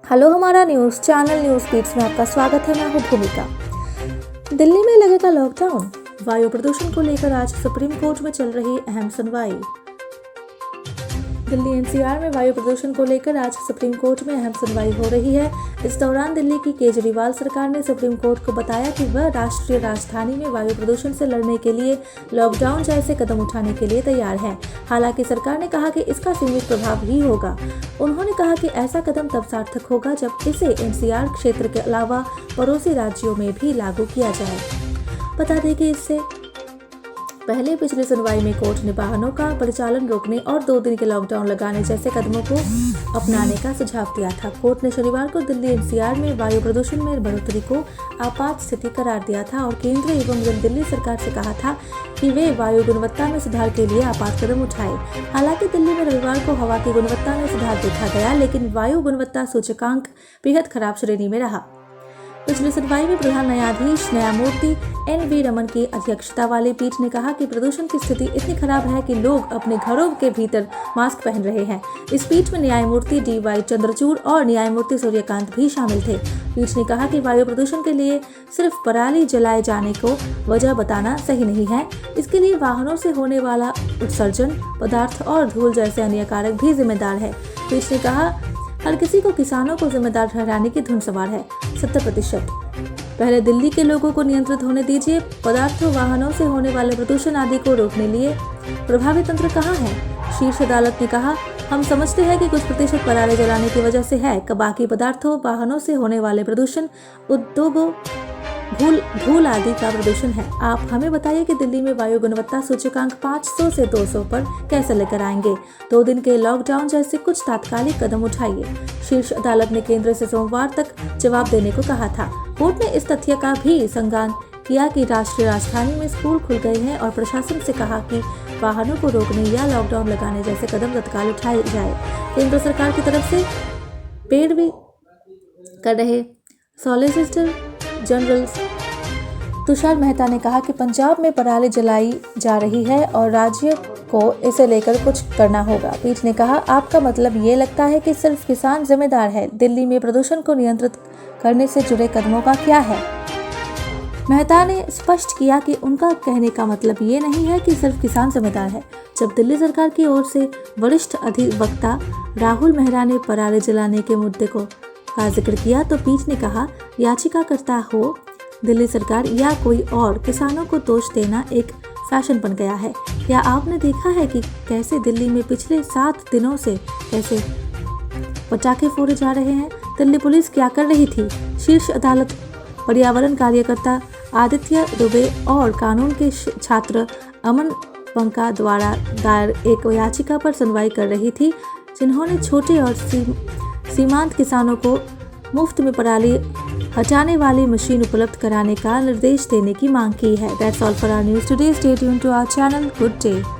Hello, हमारा news channel news beats में आपका स्वागत है। मैं हूँ भूमिका। दिल्ली में लगेगा लॉकडाउन। वायु प्रदूषण को लेकर आज सुप्रीम कोर्ट में चल रही अहम सुनवाई। दिल्ली एनसीआर में वायु प्रदूषण को लेकर आज सुप्रीम कोर्ट में अहम सुनवाई हो रही है। इस दौरान दिल्ली की केजरीवाल सरकार ने सुप्रीम कोर्ट को बताया कि वह राष्ट्रीय राजधानी में वायु प्रदूषण से लड़ने के लिए लॉकडाउन जैसे कदम उठाने के लिए तैयार है। हालांकि सरकार ने कहा कि इसका सीमित प्रभाव ही होगा। उन्होंने कहा कि ऐसा कदम तब सार्थक होगा जब इसे एनसीआर क्षेत्र के अलावा पड़ोसी राज्यों में भी लागू किया जाए। बता दें कि इससे पहले पिछली सुनवाई में कोर्ट ने वाहनों का परिचालन रोकने और 2 दिन के लॉकडाउन लगाने जैसे कदमों को अपनाने का सुझाव दिया था। कोर्ट ने शनिवार को दिल्ली एनसीआर में वायु प्रदूषण में बढ़ोतरी को आपात स्थिति करार दिया था और केंद्र एवं दिल्ली सरकार से कहा था कि वे वायु गुणवत्ता में सुधार के लिए आपात कदम उठाए। हालांकि दिल्ली में रविवार को हवा की गुणवत्ता में सुधार देखा गया, लेकिन वायु गुणवत्ता सूचकांक बेहद खराब श्रेणी में रहा। पिछली सुनवाई में प्रधान न्यायाधीश न्यायमूर्ति एन.वी. रमन की अध्यक्षता वाली पीठ ने कहा कि प्रदूषण की स्थिति इतनी खराब है कि लोग अपने घरों के भीतर मास्क पहन रहे हैं। इस पीठ में न्यायमूर्ति डी.वाई. चंद्रचूड़ और न्यायमूर्ति सूर्यकांत भी शामिल थे। पीठ ने कहा कि वायु प्रदूषण के लिए सिर्फ पराली जलाए जाने को वजह बताना सही नहीं है। इसके लिए वाहनों से होने वाला उत्सर्जन, पदार्थ और धूल जैसे अन्य कारक भी जिम्मेदार है। पीठ ने कहा हर किसी को किसानों को जिम्मेदार ठहराने की धुन सवार है। 70%। पहले दिल्ली के लोगों को नियंत्रित होने दीजिए। पदार्थों, वाहनों से होने वाले प्रदूषण आदि को रोकने लिए प्रभावी तंत्र कहाँ है? शीर्ष अदालत ने कहा हम समझते हैं कि कुछ प्रतिशत पराली जलाने की वजह से है। बाकी पदार्थों, वाहनों से होने वाले प्रदूषण, उद्योगों, धूल आदि का प्रदूषण है। आप हमें बताइए कि दिल्ली में वायु गुणवत्ता सूचकांक 500 से 200 पर कैसे लेकर आएंगे? 2 दिन के लॉकडाउन जैसे कुछ तात्कालिक कदम उठाइए। शीर्ष अदालत ने केंद्र से सोमवार तक जवाब देने को कहा था। कोर्ट ने इस तथ्य का भी संज्ञान किया कि राष्ट्रीय राजधानी में स्कूल खुल गए हैं और प्रशासन से कहा कि वाहनों को रोकने या लॉकडाउन लगाने जैसे कदम तत्काल उठाए जाए। केंद्र सरकार की तरफ से पेड़ भी कर रहे सॉलिसिटर जनरल तुषार मेहता ने कहा कि पंजाब में पराली जलाई जा रही है और राज्य को इसे लेकर कुछ करना होगा। पीठ ने कहा आपका मतलब ये लगता है कि सिर्फ किसान जिम्मेदार है। दिल्ली में प्रदूषण को नियंत्रित करने से जुड़े कदमों का क्या है? मेहता ने स्पष्ट किया कि उनका कहने का मतलब ये नहीं है कि सिर्फ किसान जिम्मेदार है। जब दिल्ली सरकार की ओर से वरिष्ठ अधिवक्ता राहुल मेहरा ने पराली जलाने के मुद्दे का जिक्र किया तो पीठ ने कहा याचिकाकर्ता हो दिल्ली सरकार या कोई और, किसानों को दोष देना एक फैशन बन गया है। क्या आपने देखा है कि कैसे दिल्ली में पिछले 7 दिनों से कैसे पटाखे फोड़े जा रहे हैं? दिल्ली पुलिस क्या कर रही थी? शीर्ष अदालत पर्यावरण कार्यकर्ता आदित्य दुबे और कानून के छात्र अमन पंका द्वारा दायर एक याचिका पर सुनवाई कर रही थी, जिन्होंने छोटे और सीमांत किसानों को मुफ्त में पराली हटाने वाली मशीन उपलब्ध कराने का निर्देश देने की मांग की है। That's all for our news today. Stay tuned to our channel. Good day.